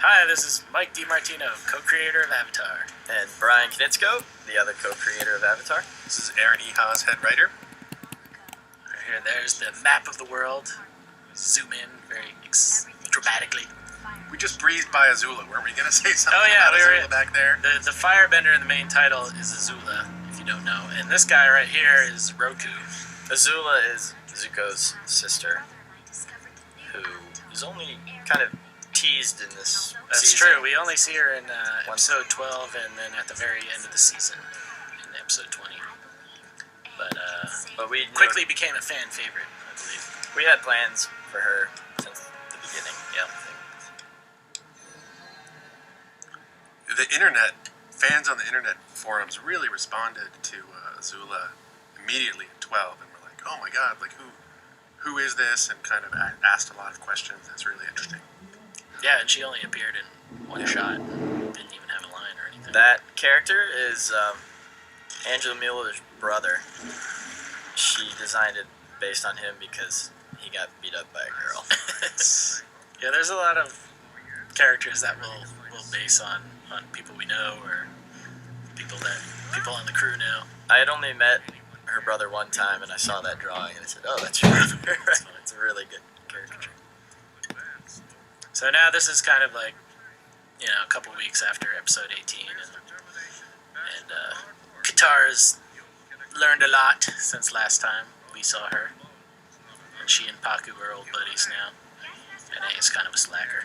Hi, this is Mike DiMartino, co-creator of Avatar. And Bryan Konietzko, the other co-creator of Avatar. This is Ehasz, head writer. Right here, there's the map of the world. Zoom in very dramatically. We just breezed by Azula. Weren't we going to say something about Azula back there? The firebender in the main title is Azula, if you don't know. And this guy right here is Roku. Azula is Zuko's sister, who is only kind of teased in this That's season. true. We only see her in episode 12 and then at the very end of the season in episode 20. But we quickly became a fan favorite, I believe. We had plans for her since the beginning, yeah. The internet, fans on the internet forums really responded to Azula immediately in 12 and were like, oh my god, like who is this? And kind of asked a lot of questions. That's really interesting. Yeah, and she only appeared in one shot. Didn't even have a line or anything. That character is Angela Mueller's brother. She designed it based on him because he got beat up by a girl. Yeah, there's a lot of characters that we'll base on people we know or people on the crew know. I had only met her brother one time, and I saw that drawing, and I said, "Oh, that's your brother." It's a really good caricature. So now this is kind of like, a couple weeks after episode 18, and Katara's learned a lot since last time we saw her, and she and Paku are old buddies now, and Aang's kind of a slacker.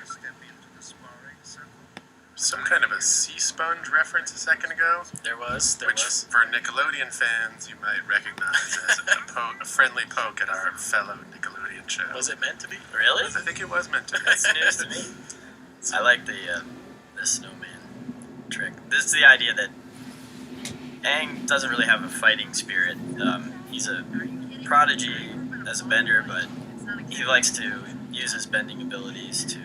Some kind of a sea sponge reference a second ago. There was. Which, for Nickelodeon fans, you might recognize as a friendly poke at our fellow Nickelodeon show. Was it meant to be? Really? I think it was meant to be. That's news to me. I like the snowman trick. This is the idea that Aang doesn't really have a fighting spirit. He's a prodigy as a bender, but he likes to use his bending abilities to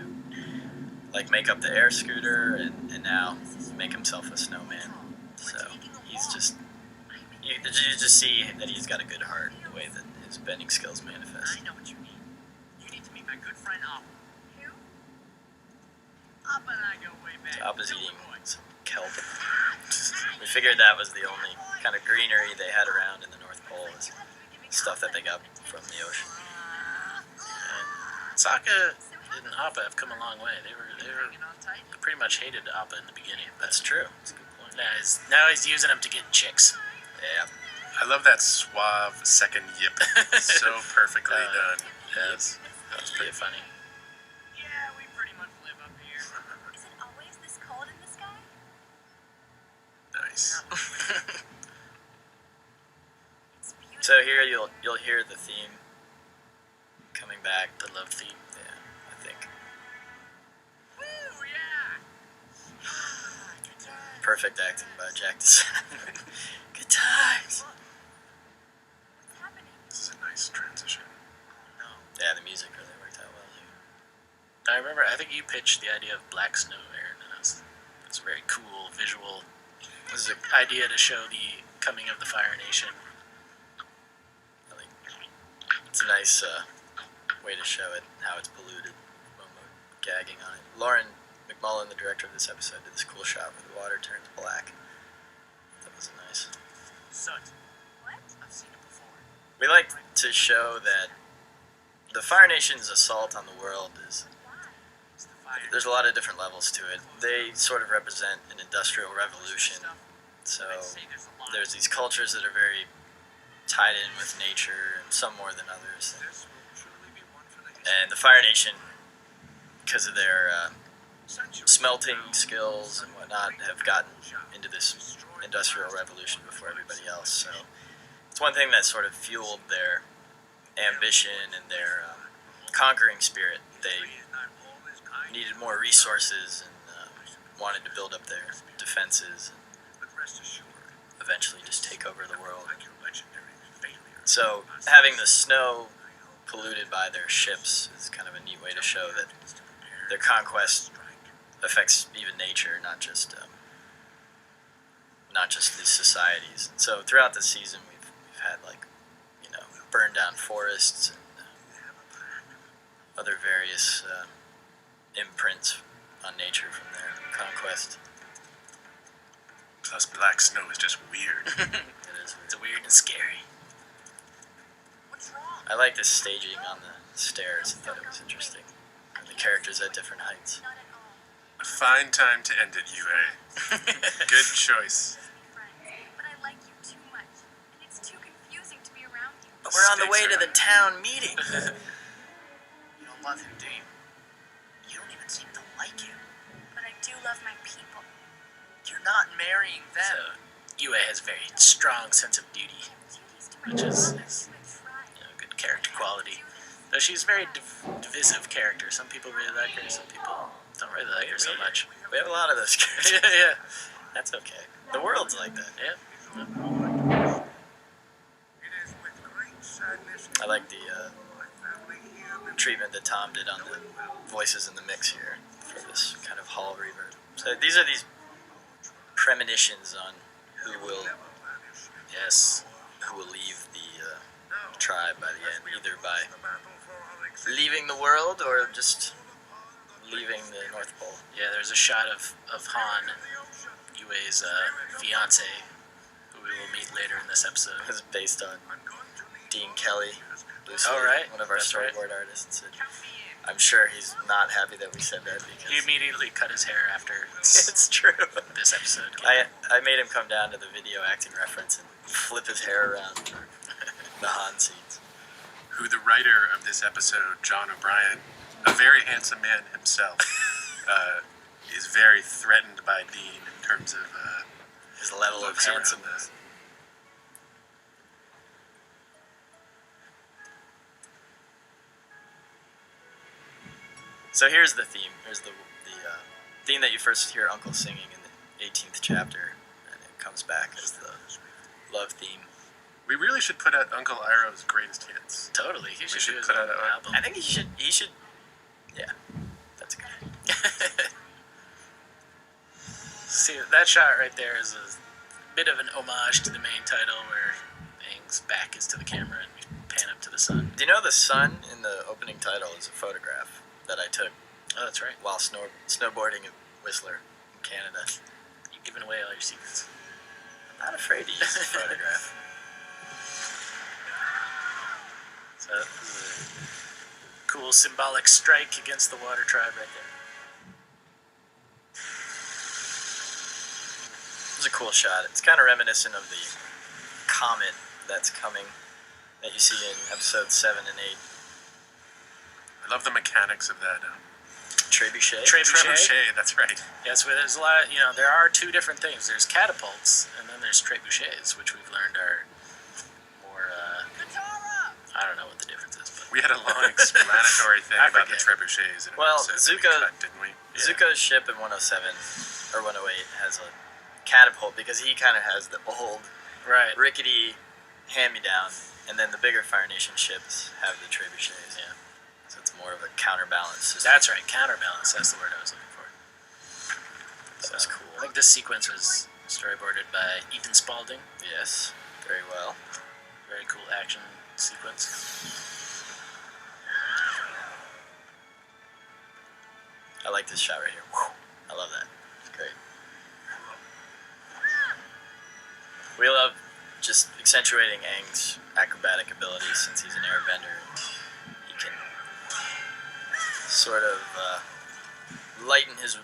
make up the air scooter and now make himself a snowman. So he's just you just see that he's got a good heart in the way that his bending skills manifest. I know what you mean. You need to meet my good friend Appa. Who? Appa and I go way back. Appa's eating some kelp. We figured that was the only kind of greenery they had around in the North Pole, is stuff that they got from the ocean. And Sokka and Appa have come a long way. They pretty much hated Appa in the beginning. That's true. That's a good point. Now he's using them to get chicks. Yeah. I love that suave second yip. So perfectly done. Yes. That was pretty funny. Yeah, we pretty much live up here. Is it always this cold in the sky? Nice. It's beautiful. So here you'll hear the theme coming back. The love theme. Yeah, I think. Woo, yeah! Good times. Perfect acting by Jack DeSantis. Good times. What's happening? This is a nice transition. No. Yeah, the music really worked out well here. I think you pitched the idea of black snow, Aaron, and it's a very cool visual This is a idea to show the coming of the Fire Nation. I think it's a nice way to show it, how it's polluted when we're gagging on it. Lauren McMullen, the director of this episode, did this cool shot where the water turns black. That was nice. Soot. What? I've seen it before. We like to show that the Fire Nation's assault on the world is, It's the fire. there's a lot of different levels to it. They sort of represent an industrial revolution. So I'd say there's a lot. there's these cultures that are very tied in with nature, and some more than others. This will truly be one for the And the Fire Nation, because of their century. smelting skills and whatnot, have gotten into this industrial revolution before everybody else. So it's one thing that sort of fueled their ambition and their conquering spirit. They needed more resources and wanted to build up their defenses and eventually just take over the world. So having the snow polluted by their ships is kind of a neat way to show that their conquest affects even nature, not just these societies. So throughout the season, we've had burned down forests and other various imprints on nature from their conquest. Plus, black snow is just weird. It is. It's weird and scary. What's wrong? I like the staging on the stairs. I thought it was interesting. And the characters at different heights. Not at all. A fine time to end it, UA. Good choice. But I like you too much, and it's too confusing to be around you. But we're on the way Stakes to are the town meeting. You don't love him, do you? You don't even seem to like him. But I do love my people. You're not marrying So, them. Yue has a very strong sense of duty, Duties to my Which is- people. I try. good character quality. Though she's a very divisive character. Some people really like her, some people don't really like her so much. We have a lot of those characters. Yeah. That's okay. The world's like that. I like the treatment that Tom did on the voices in the mix here for this kind of hall reverb. So these are these premonitions on who will leave the tribe by the end, either by leaving the world or just leaving the North Pole. Yeah, there's a shot of Han, Yue's fiance, who we will meet later in this episode. It was based on Dean Kelly, Oh, right. one of our That's right. storyboard artists. And I'm sure he's not happy that we said that He because immediately cut his hair after it's true. this episode. I made him come down to the video acting reference and flip his hair around for the Han scenes. Who the writer of this episode, John O'Brien, a very handsome man himself, is very threatened by Dean in terms of His level of looks around handsomeness. So here's the theme. Here's the theme that you first hear Uncle singing in the 18th chapter, and it comes back as the love theme. We really should put out Uncle Iroh's greatest hits. Totally, he should should do his put own out a- album. I think he should. Yeah, that's a good idea. See, that shot right there is a bit of an homage to the main title, where Aang's back is to the camera and we pan up to the sun. Do you know the sun in the opening title is a photograph that I took Oh, that's right. while snowboarding at Whistler in Canada? You're giving away all your secrets. I'm not afraid to use the photograph. So that was a cool symbolic strike against the water tribe right there. It was a cool shot. It's kind of reminiscent of the comet that's coming that you see in episodes 7 and 8. I love the mechanics of that. Trebuchet? Trebuchet, that's right. Yes, well, there's a lot. There are two different things. There's catapults, and then there's trebuchets, which we've learned are more. Katara! I don't know what the difference is, but We had a long explanatory thing I about the forget. trebuchets in an Well, episode that we Zuko- cut, didn't we? Yeah. Zuko's ship in 107 or 108 has a catapult because he kind of has the old right. rickety hand-me-down, and then the bigger Fire Nation ships have the trebuchets. Yeah. So it's more of a counterbalance system. That's right. Counterbalance. That's the word I was looking for. That was cool. I think this sequence was storyboarded by Ethan Spalding. Yes, very well. Very cool action sequence. I like this shot right here. Whew. I love that. It's great. We love just accentuating Aang's acrobatic abilities since he's an airbender and he can sort of lighten his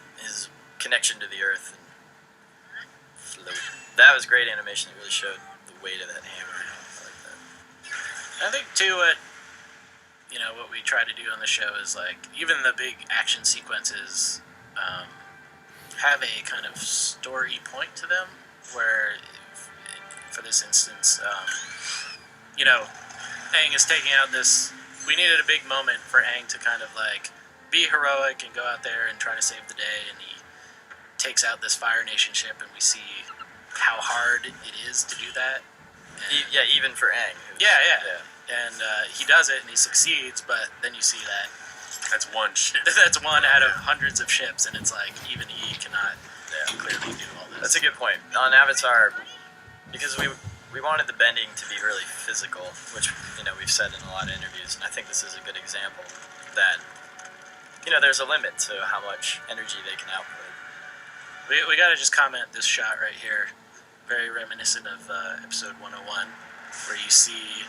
connection to the earth and float. That was great animation. It really showed the weight of that hammer. I like that. I think too what we try to do on the show is like even the big action sequences have a kind of story point to them. Where, for this instance, Aang is taking out this. We needed a big moment for Aang to kind of like be heroic and go out there and try to save the day, and he takes out this Fire Nation ship, and we see how hard it is to do that. And, Yeah, even for Aang. yeah. And he does it, and he succeeds, but then you see that That's one ship. that's one out of hundreds of ships, and it's like, even he cannot clearly do all this. That's a good point. On Avatar, because we wanted the bending to be really physical, which we've said in a lot of interviews, and I think this is a good example that there's a limit to how much energy they can output. We gotta just comment this shot right here, very reminiscent of episode 101, where you see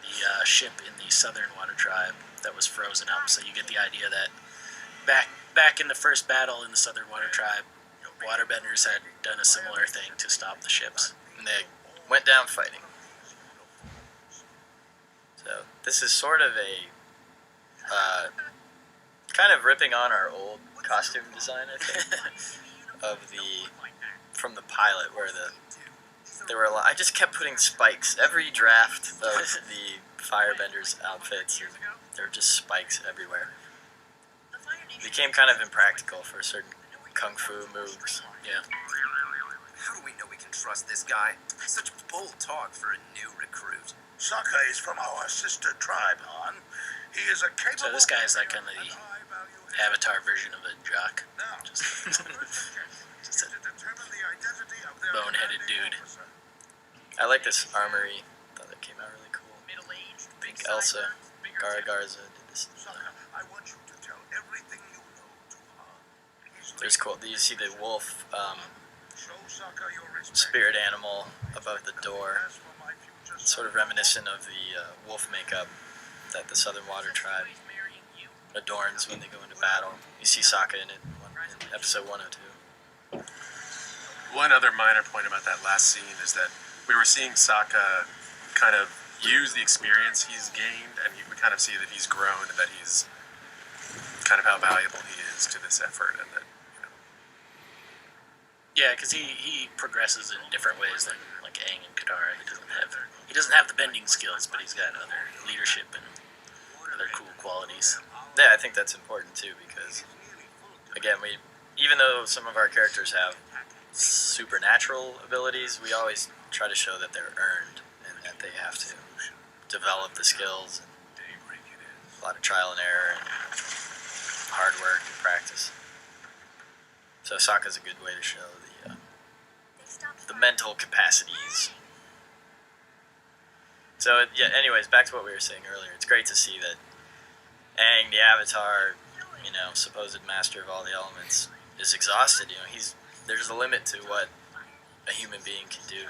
the ship in the Southern Water Tribe that was frozen up. So you get the idea that back in the first battle in the Southern Water Tribe, waterbenders had done a similar thing to stop the ships. And they went down fighting. So this is sort of a kind of ripping on our old costume design, I think, from the pilot where there were a lot. I just kept putting spikes. Every draft of the firebenders' outfits, there were just spikes everywhere. It became kind of impractical for certain kung fu moves. Yeah. How do we know we can trust this guy? Such bold talk for a new recruit. Sokka is from our sister tribe, Han. He is a capable... So this guy is like kind of the Avatar version of a jock. Just a boneheaded dude. I like this armory. Thought that came out really cool. I think Elsa Garza did this. I want you to tell everything you know to Han. There's cool. You see the wolf Show Sokka your respect. spirit animal above the door. As for my future Sort of reminiscent of the wolf makeup that the Southern Water Tribe adorns when they go into battle. You see Sokka in it in episode 102. One other minor point about that last scene is that we were seeing Sokka kind of use the experience he's gained, and we kind of see that he's grown and that he's kind of how valuable he is to this effort, and that, Yeah, because he progresses in different ways than like Aang and Katara. He doesn't have the bending skills, but he's got other leadership and other cool qualities. Yeah, I think that's important too because, again, even though some of our characters have supernatural abilities, we always try to show that they're earned and that they have to develop the skills and a lot of trial and error and hard work and practice. So Sokka's a good way to show the mental capacities. So yeah. Anyways, back to what we were saying earlier. It's great to see that Aang, the Avatar, supposed master of all the elements, is exhausted. There's a limit to what a human being can do.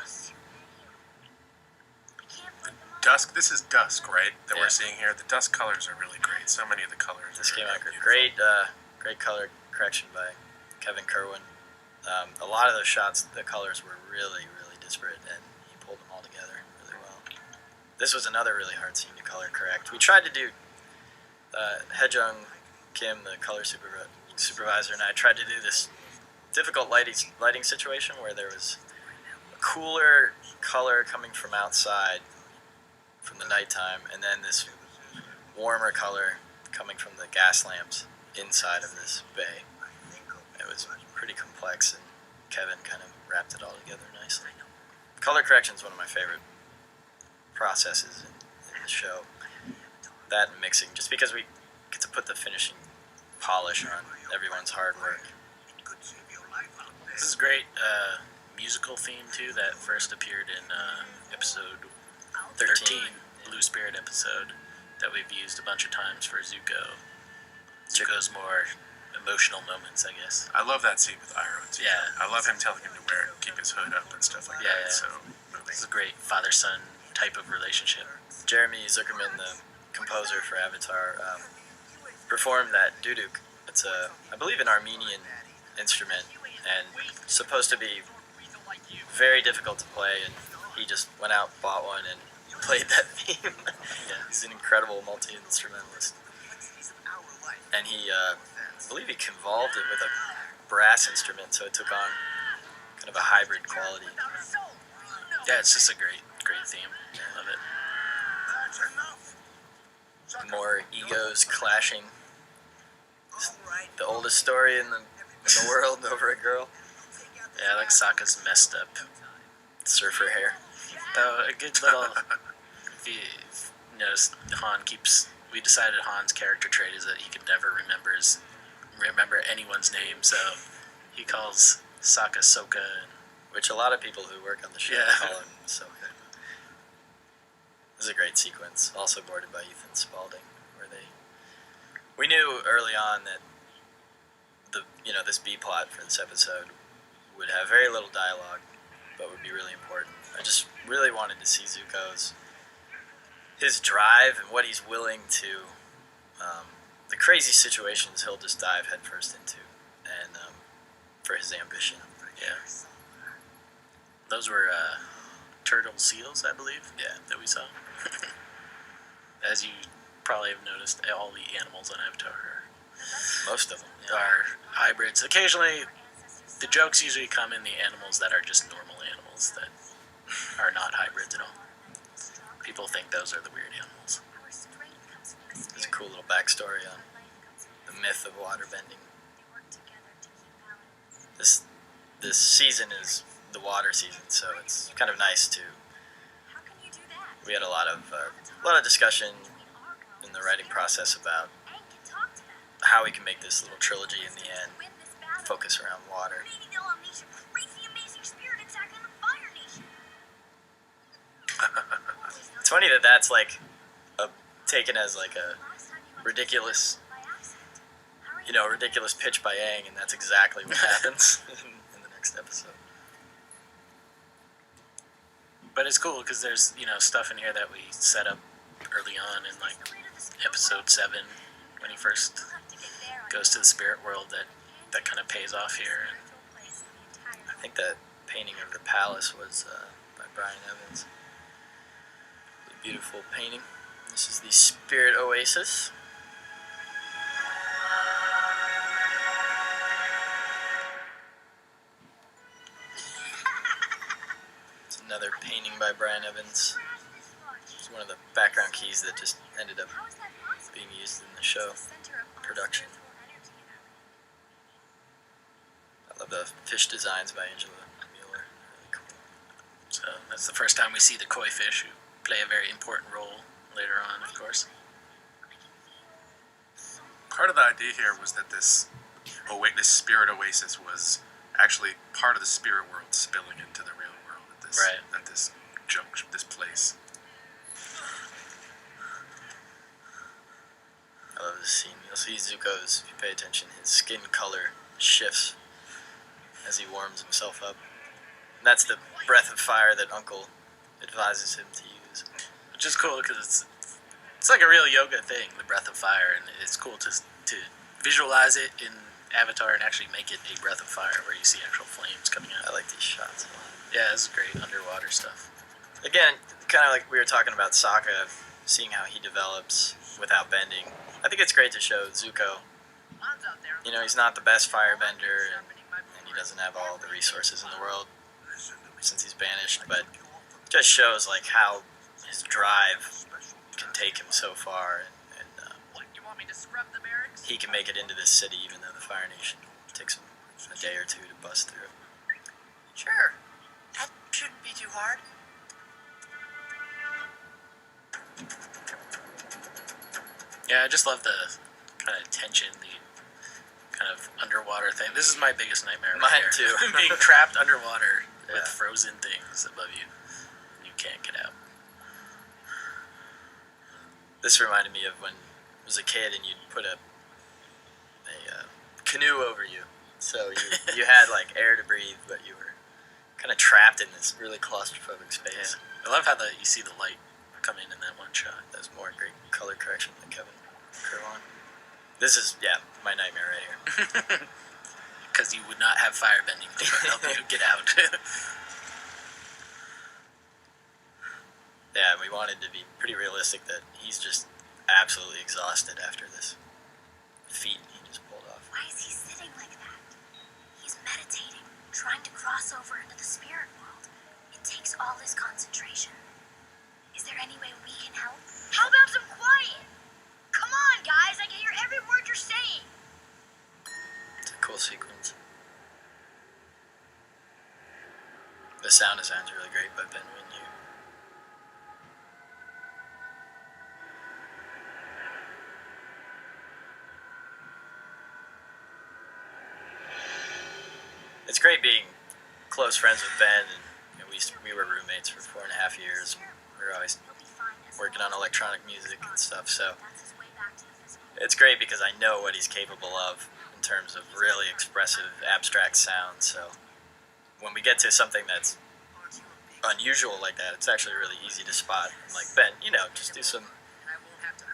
Dusk. This is Dusk, right? That Yeah. we're seeing here. The Dusk colors are really great. So many of the colors. This are came out beautiful. great. Great color correction by Kevin Kerwin. A lot of those shots, the colors were really, really disparate, and he pulled them all together really well. This was another really hard scene to color correct. We tried to do Hejung Kim, the color supervisor, and I tried to do this difficult lighting situation where there was a cooler color coming from outside from the nighttime, and then this warmer color coming from the gas lamps inside of this bay. It was pretty complex, and Kevin kind of wrapped it all together nicely. Color correction is one of my favorite processes in the show. That and mixing, just because we get to put the finishing polish on everyone's hard work. This is a great musical theme too that first appeared in episode 13, Blue Spirit episode, that we've used a bunch of times for Zuko. Zuko's more emotional moments, I guess. I love that scene with Iroh too. Yeah. I love him telling him to keep his hood up and stuff like Yeah, that. yeah. So This is a great father-son type of relationship. Jeremy Zuckerman, the composer for Avatar, performed that duduk. It's I believe, an Armenian instrument, and supposed to be very difficult to play, and he just went out, bought one, and played that theme. Yeah, he's an incredible multi-instrumentalist. And he, I believe he convolved it with a brass instrument, so it took on kind of a hybrid quality. Yeah, it's just a great theme. I love it. More egos clashing. The oldest story in the world over a girl. Yeah, I like Sokka's messed up Surfer hair. though. A good little. If you notice, we decided Han's character trait is that he can never remember anyone's name, so he calls Sokka Sokka. Which a lot of people who work on the show Yeah. call him Ahsoka. This is a great sequence, also boarded by Ethan Spalding, where We knew early on that this B plot for this episode would have very little dialogue, but would be really important. I just really wanted to see Zuko's his drive and what he's willing to, the crazy situations he'll just dive headfirst into, and for his ambition. Yeah. Those were turtle seals, I believe. Yeah. That we saw. As you probably have noticed, all the animals on Avatar Most of them. are hybrids. Occasionally, the jokes usually come in the animals that are just normal animals that are not hybrids at all. People think those are the weird animals. There's a cool little backstory on the myth of water bending. This season is the water season, so it's kind of nice to. We had a lot of discussion in the writing process about how we can make this little trilogy in the end focus around water. It's funny that that's like taken as like a ridiculous, ridiculous pitch by Aang, and that's exactly what happens in the next episode. But it's cool because there's stuff in here that we set up early on in like episode 7 when he first goes to the spirit world that kind of pays off here. And I think that painting of the palace was by Bryan Evans. A beautiful painting. This is the Spirit Oasis. It's another painting by Bryan Evans. It's one of the background keys that just ended up being used in the show production. I love the fish designs by Angela Mueller. Really cool. so that's the first time we see the koi fish, who play a very important role later on, of course. Part of the idea here was that this spirit oasis was actually part of the spirit world spilling into the real world at this junction, this place. I love this scene. You'll see Zuko's, if you pay attention, his skin color shifts as he warms himself up. And that's the breath of fire that Uncle advises him to use. Which is cool because it's like a real yoga thing, the breath of fire, and it's cool to visualize it in Avatar and actually make it a breath of fire where you see actual flames coming out. I like these shots a lot. Yeah, it's great underwater stuff. Again, kind of like we were talking about Sokka, seeing how he develops without bending. I think it's great to show Zuko. He's not the best firebender, and he doesn't have all the resources in the world since he's banished, but it just shows like how his drive can take him so far, and You want me to scrub the barracks? he can make it into this city even though the Fire Nation takes him a day or two to bust through. Sure. That shouldn't be too hard. Yeah, I just love the kind of tension, the kind of underwater thing. This is my biggest nightmare. Mine right too. here. Being trapped underwater Yeah. with frozen things above you, and you can't get out. This reminded me of when I was a kid and you'd put a canoe over you. So you had like air to breathe, but you were kind of trapped in this really claustrophobic space. I love how you see the light come in that one shot. That was more great color correction than Kevin Kerwin. This is, my nightmare right here. Because you would not have firebending to help you get out. Yeah, we wanted to be pretty realistic that he's just absolutely exhausted after this feat he just pulled off. Why is he sitting like that? He's meditating, trying to cross over into the spirit world. It takes all his concentration. Is there any way we can help? How about some quiet? Come on, guys, I can hear every word you're saying. It's a cool sequence. The sound design's really great by Ben Winyu. It's great being close friends with Ben, and we were roommates for 4.5 years. We were always working on electronic music and stuff, so it's great because I know what he's capable of in terms of really expressive, abstract sound. So when we get to something that's unusual like that, it's actually really easy to spot. I'm like, Ben, just do some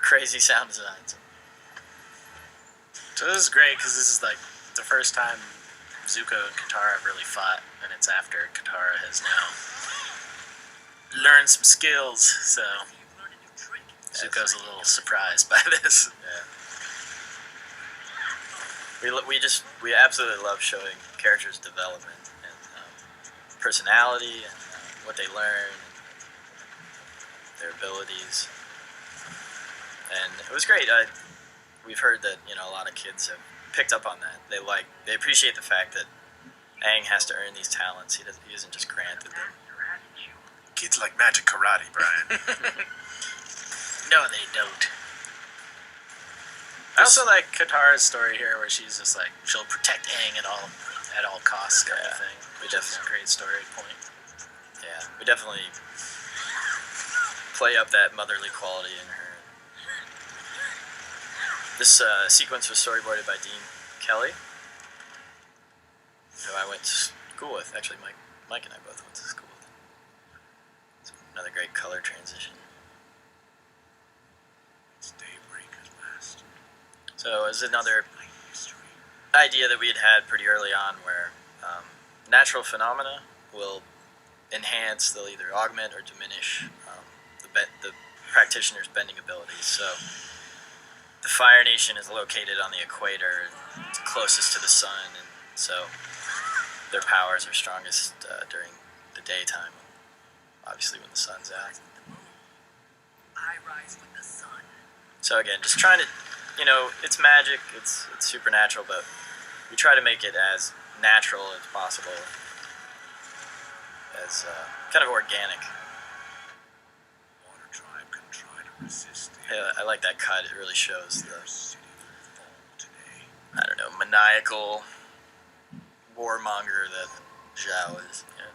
crazy sound designs. So this is great because this is like the first time Zuko and Katara have really fought, and it's after Katara has now learned some skills, so Zuko's a little surprised by this. Yeah. We absolutely love showing characters' development and personality and what they learn, their abilities, and it was great. We've heard that a lot of kids have picked up on that. They appreciate the fact that Aang has to earn these talents. He isn't just granted them. Kids like magic karate, Brian. No, they don't. I also like Katara's story here, where she's just like she'll protect Aang at all costs, kind of thing. Which is a great story point. Yeah, we definitely play up that motherly quality in her. This sequence was storyboarded by Dean Kelly, who I went to school with. Actually, Mike and I both went to school with. It's another great color transition. It's daybreak at last. So it was another idea that we had pretty early on, where natural phenomena will enhance, they'll either augment or diminish the practitioner's bending abilities. So the Fire Nation is located on the equator, and it's closest to the sun, and so their powers are strongest during the daytime, obviously when the sun's out. I rise with the sun. So again, just trying to, it's magic, it's supernatural, but we try to make it as natural as possible, as kind of organic. Water tribe can try to resist the Yeah, I like that cut. It really shows Their the, city will fall today. I don't know, maniacal warmonger that Zhao is. Yeah.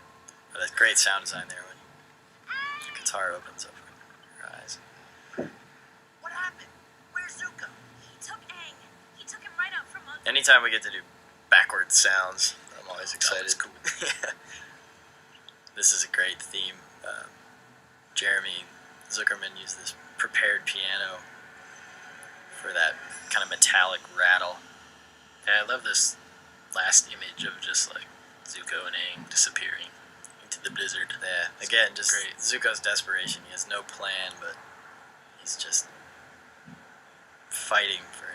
But that's great sound design there when the guitar opens up her eyes. What happened? Where's Zuko? He took Aang. He took him right out from under. Anytime we get to do backwards sounds, I'm always excited. That's cool. Yeah. This is a great theme. Jeremy Zuckerman used this prepared piano for that kind of metallic rattle. Yeah, I love this last image of just like Zuko and Aang disappearing into the blizzard. Yeah, again, just great. Zuko's desperation. He has no plan, but he's just fighting for